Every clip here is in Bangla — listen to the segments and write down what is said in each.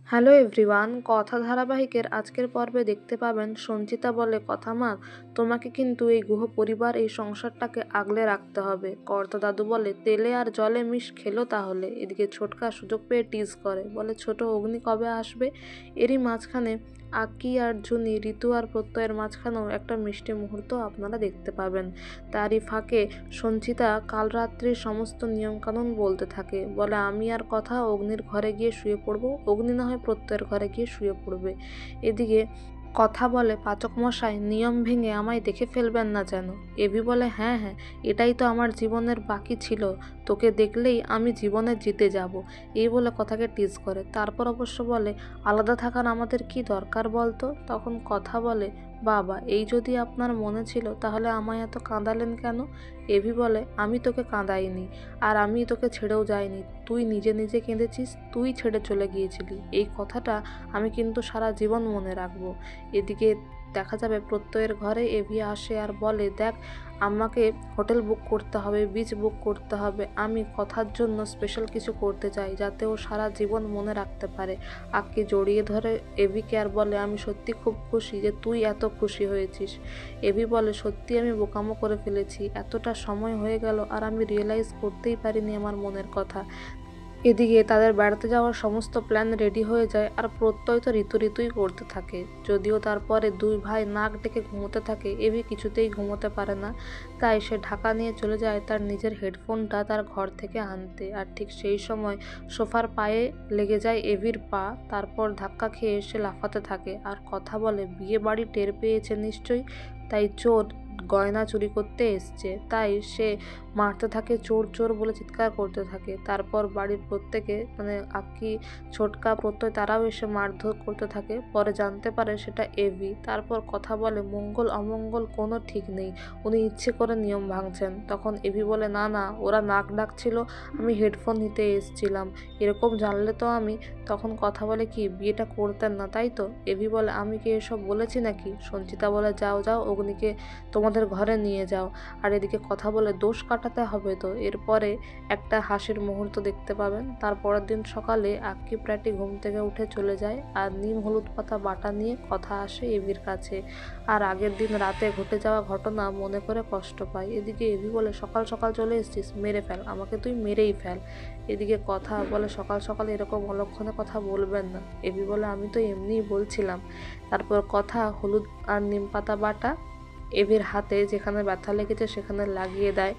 হ্যালো এভরিওয়ান, কথা ধারাবাহিকের আজকের পর্বে দেখতে পাবেন সঞ্চিতা বলে, কথা মা, তোমাকে কিন্তু এই গুহ পরিবার এই সংসারটাকে আগলে রাখতে হবে। কর্তা দাদু বলে, তেলে আর জলে মিশ খেলো তাহলে। এদিকে ছোটকা সুযোগ পেয়ে টিজ করে, বলে ছোট অগ্নি কবে আসবে। এরই মাঝখানে আক্কি আর জুনি, ঋতু আর প্রত্যয়ের মাঝখানেও একটা মিষ্টি মুহূর্ত আপনারা দেখতে পাবেন। তারই ফাঁকে সঞ্চিতা কাল রাত্রির সমস্ত নিয়মকানুন বলতে থাকে, বলে আমি আর কথা অগ্নির ঘরে গিয়ে শুয়ে পড়বো, অগ্নি না হয় প্রত্যয়ের ঘরে গিয়ে শুয়ে পড়বে। এদিকে কথা বলে, পাচক মশাই নিয়ম ভেঙে আমায় দেখে ফেলবেন না যেন। এভি বলে, হ্যাঁ হ্যাঁ, এটাই তো আমার জীবনের বাকি ছিল, তোকে দেখলেই আমি জীবনে জিতে যাব। এই বলে কথাকে টিজ করে। তারপর অবশ্য বলে, আলাদা থাকার আমাদের কি দরকার বলতো। তখন কথা বলে, বাবা, এই যদি আপনার মনে ছিল তাহলে আমায় এত কাঁদালেন কেন। এভি বলে, আমি তোকে কাঁদাইনি, আর আমি তোকে ছেড়েও যাইনি, তুই নিজে নিজে কেঁদেছিস, তুই ছেড়ে চলে গিয়েছিলি। এই কথাটা আমি কিন্তু সারা জীবন মনে রাখবো। এদিকে দেখা যাবে প্রত্যয়ের ঘরে এভি আসে আর বলে, দেখ, আমাকে হোটেল বুক করতে হবে, বিচ বুক করতে হবে, আমি কথার জন্য স্পেশাল কিছু করতে চাই যাতে ও সারা জীবন মনে রাখতে পারে। আক্কি জড়িয়ে ধরে এভিকে আর বলে, আমি সত্যি খুব খুশি যে তুই এত খুশি হয়েছিস। এভি বলে, সত্যি আমি বোকামো করে ফেলেছি, এতটা সময় হয়ে গেল আর আমি রিয়েলাইজ করতেই পারিনি আমার মনের কথা। এদিকে তাদের বেড়াতে যাওয়ার সমস্ত প্ল্যান রেডি হয়ে যায় আর প্রত্যয় তো ঋতুই করতে থাকে। যদিও তারপরে দুই ভাই নাক ডেকে ঘুমোতে থাকে, এভি কিছুতেই ঘুমোতে পারে না। তাই সে ঢাকা নিয়ে চলে যায় তার নিজের হেডফোনটা তার ঘর থেকে আনতে। আর ঠিক সেই সময় সোফার পায়ে লেগে যায় এভির পা, তারপর ধাক্কা খেয়ে সে লাফাতে থাকে আর কথা বলে, বিয়ে বাড়ি টের পেয়েছে নিশ্চয়ই, তাই চোর গয়না চুরি করতে এসছে। তাই সে মারতে থাকে, চোর চোর বলে চিৎকার করতে থাকে। তারপর বাড়ির প্রত্যেকে, মানে আক্কি, ছোটকা, প্রত্যয়, তারাও এসে মারধর করতে থাকে। পরে জানতে পারে সেটা এভি। তারপর কথা বলে, মঙ্গল অমঙ্গল কোনো ঠিক নেই, উনি ইচ্ছে করে নিয়ম ভাঙছেন। তখন এভি বলে, না না, ওরা নাক ডাকছিল, আমি হেডফোন নিতে এসেছিলাম, এরকম জানলে তো আমি। তখন কথা বলে, কি বিয়েটা করতেন না তাই তো। এভি বলে, আমি কি এসব বলেছি নাকি। সঞ্চিতা বলে, যাও যাও, অগ্নিকে তোমাদের ঘরে নিয়ে যাও। আর এদিকে কথা বলে, দোষ কাটাতে হবে তো। এরপরে একটা হাসির মুহূর্ত দেখতে পাবেন। তারপরের দিন সকালে আক্কি প্রাটি ঘুম থেকে উঠে চলে যায় আর নিম হলুদ পাতা বাটা নিয়ে কথা আসে এভির কাছে। আর আগের দিন রাতে ঘটে যাওয়া ঘটনা মনে করে কষ্ট পায়। এদিকে এভি বলে, সকাল সকাল চলে এসেছিস, মেরে ফেল, আমাকে তুই মেরেই ফেল। এদিকে কথা বলে, সকাল সকাল এরকম অলক্ষণে কথা বলবেন না। এভি বলে, আমি তো এমনিই বলছিলাম। তারপর কথা হলুদ আর নিম পাতা বাটা এভির হাতে যেখানে ব্যথা লেগেছে সেখানে লাগিয়ে দেয়।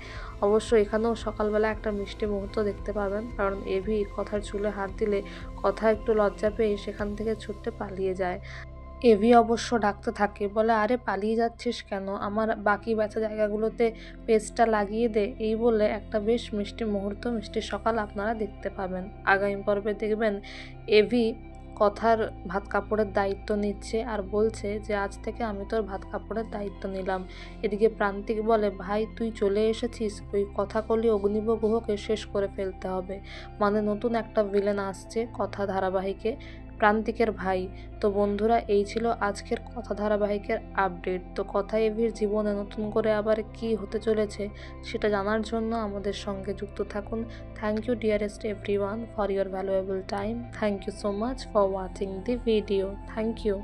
অবশ্য এখানেও সকালবেলা একটা মিষ্টি মুহূর্ত দেখতে পাবেন, কারণ এভি কথার চুলে হাত দিলে কথা একটু লজ্জা পেয়ে সেখান থেকে ছুটতে পালিয়ে যায়। এভি অবশ্য ডাকতে থাকে, বলে, আরে পালিয়ে যাচ্ছিস কেন, আমার বাকি ব্যথা জায়গাগুলোতে পেস্টটা লাগিয়ে দে। এই বলে একটা বেশ মিষ্টি মুহূর্ত, মিষ্টি সকাল আপনারা দেখতে পাবেন। আগামী পর্বে দেখবেন এভি কথার ভাত কাপড়ের দায়িত্ব নিচ্ছে আর বলছে যে আজ থেকে আমি তোর ভাত কাপড়ের দায়িত্ব নিলাম। এদিকে প্রান্তিক বলে, ভাই তুই চলে এসেছিস, ওই কথাকলি অগ্নিব গুহকে শেষ করে ফেলতে হবে। মানে নতুন একটা ভিলেন আসছে কথা ধারাবাহিকে, প্রান্তিকের ভাই। তো বন্ধুরা, এই ছিল আজকের কথা ধারাবাহিকের আপডেট। তো কথা এভির জীবনে নতুন করে আবার কি হতে চলেছে সেটা জানার জন্য আমাদের সঙ্গে যুক্ত থাকুন। Thank you dearest everyone for your valuable time. Thank you so much for watching the video. Thank you.